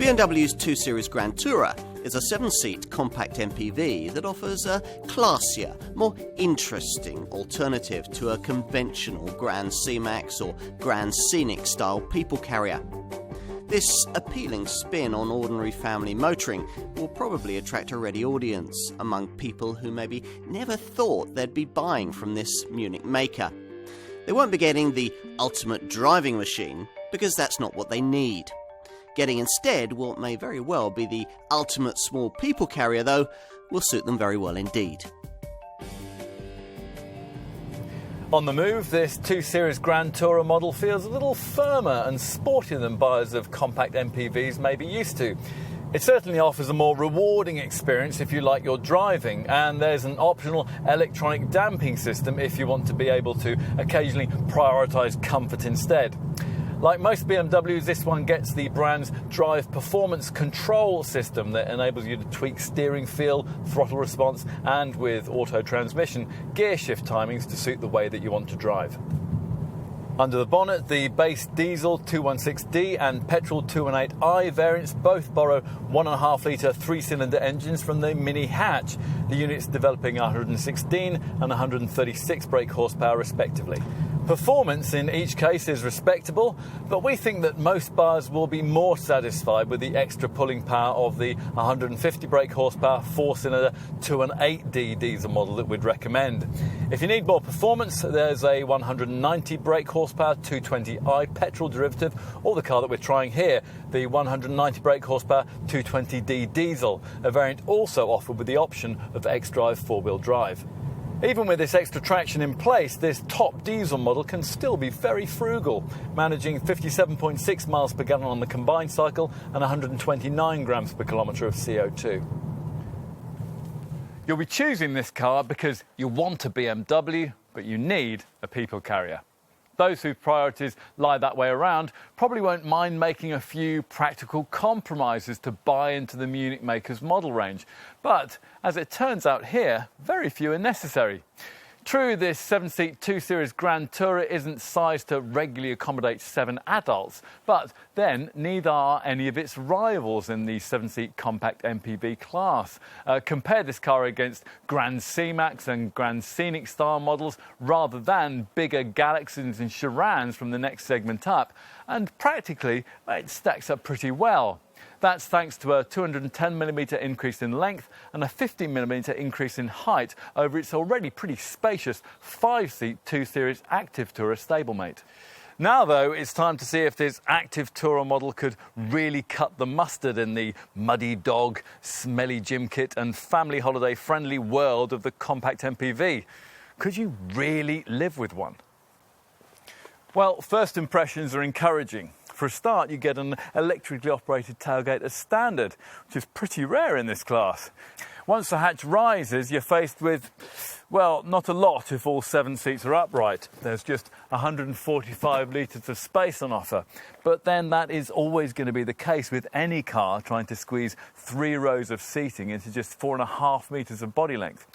BMW's 2 Series Gran Tourer is a 7-seat compact MPV that offers a classier, more interesting alternative to a conventional Grand C-Max or Grand Scenic style people carrier. This appealing spin on ordinary family motoring will probably attract a ready audience among people who maybe never thought they'd be buying from this Munich maker. They won't be getting the ultimate driving machine because that's not what they need. Getting instead what may very well be the ultimate small people carrier, though, will suit them very well indeed. On the move, this 2 Series Gran Tourer model feels a little firmer and sportier than buyers of compact MPVs may be used to. It certainly offers a more rewarding experience if you like your driving, and there's an optional electronic damping system if you want to be able to occasionally prioritise comfort instead. Like most BMWs, this one gets the brand's drive performance control system that enables you to tweak steering feel, throttle response, and with auto transmission, gear shift timings to suit the way that you want to drive. Under the bonnet, the base diesel 216D and petrol 218i variants both borrow 1.5 litre 3-cylinder engines from the Mini hatch, the units developing 116 and 136 brake horsepower respectively. Performance in each case is respectable, but we think that most buyers will be more satisfied with the extra pulling power of the 150 brake horsepower 4-cylinder 218D diesel model that we'd recommend. If you need more performance, there's a 190 brake horsepower 220i petrol derivative, or the car that we're trying here, the 190 brake horsepower 220D diesel, a variant also offered with the option of X-Drive 4-wheel drive. Even with this extra traction in place, this top diesel model can still be very frugal, managing 57.6 miles per gallon on the combined cycle and 129 grams per kilometre of CO2. You'll be choosing this car because you want a BMW, but you need a people carrier. Those whose priorities lie that way around probably won't mind making a few practical compromises to buy into the Munich maker's model range. But, as it turns out here, very few are necessary. True, this 7-seat 2 Series Gran Tourer isn't sized to regularly accommodate 7 adults, but then neither are any of its rivals in the 7-seat compact MPV class. Compare this car against Grand C-Max and Grand Scenic style models rather than bigger Galaxies and Chirans from the next segment up, and practically it stacks up pretty well. That's thanks to a 210mm increase in length and a 50mm increase in height over its already pretty spacious 5-seat 2 Series Active Tourer stablemate. Now, though, it's time to see if this Active Tourer model could really cut the mustard in the muddy dog, smelly gym kit and family holiday-friendly world of the compact MPV. Could you really live with one? Well, first impressions are encouraging. For a start, you get an electrically operated tailgate as standard, which is pretty rare in this class. Once the hatch rises, you're faced with, well, not a lot if all 7 seats are upright. There's just 145 litres of space on offer. But then that is always going to be the case with any car trying to squeeze 3 rows of seating into just 4.5 metres of body length.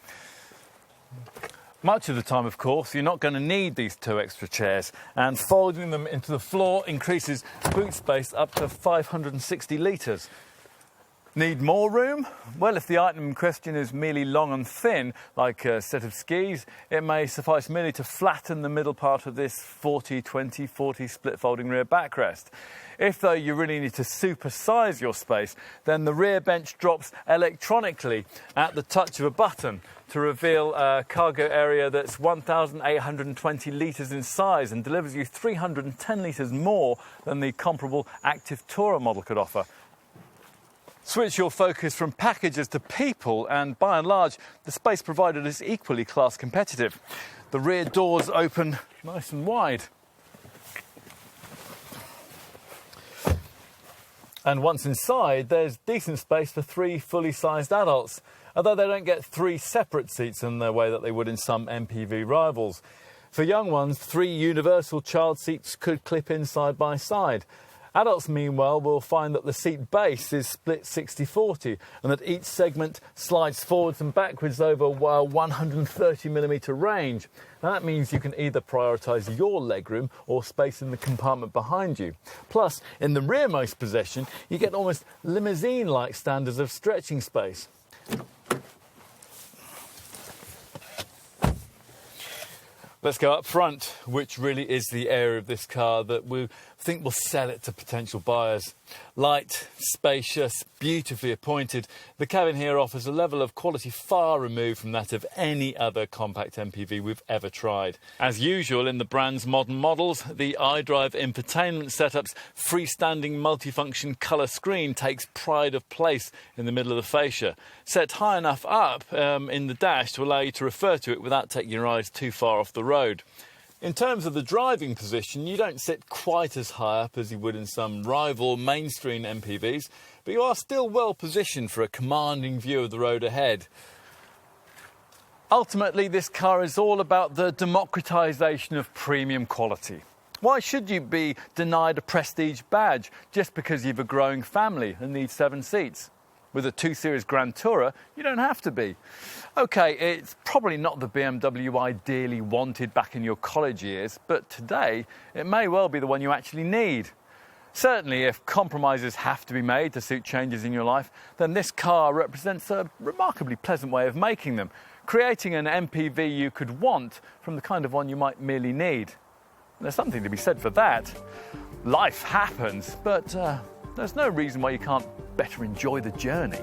Much of the time, of course, you're not going to need these 2 extra chairs, and folding them into the floor increases boot space up to 560 litres. Need more room? Well, if the item in question is merely long and thin, like a set of skis, it may suffice merely to flatten the middle part of this 40-20-40 split-folding rear backrest. If, though, you really need to supersize your space, then the rear bench drops electronically at the touch of a button to reveal a cargo area that's 1,820 litres in size and delivers you 310 litres more than the comparable Active Tourer model could offer. Switch your focus from packages to people, and by and large, the space provided is equally class competitive. The rear doors open nice and wide. And once inside, there's decent space for 3 fully sized adults, although they don't get 3 separate seats in the way that they would in some MPV rivals. For young ones, 3 universal child seats could clip in side by side. Adults, meanwhile, will find that the seat base is split 60-40 and that each segment slides forwards and backwards over a 130mm range. Now, that means you can either prioritise your legroom or space in the compartment behind you. Plus, in the rearmost position, you get almost limousine-like standards of stretching space. Let's go up front, which really is the area of this car that we think will sell it to potential buyers. Light, spacious, beautifully appointed, the cabin here offers a level of quality far removed from that of any other compact MPV we've ever tried. As usual in the brand's modern models, the iDrive infotainment setup's freestanding multifunction colour screen takes pride of place in the middle of the fascia, set high enough up in the dash to allow you to refer to it without taking your eyes too far off the road. In terms of the driving position, you don't sit quite as high up as you would in some rival mainstream MPVs, but you are still well positioned for a commanding view of the road ahead. Ultimately, this car is all about the democratisation of premium quality. Why should you be denied a prestige badge just because you've a growing family and need 7 seats? With a 2 Series Gran Tourer, you don't have to be. OK, it's probably not the BMW you ideally wanted back in your college years, but today it may well be the one you actually need. Certainly, if compromises have to be made to suit changes in your life, then this car represents a remarkably pleasant way of making them, creating an MPV you could want from the kind of one you might merely need. There's something to be said for that. Life happens, but there's no reason why you can't better enjoy the journey.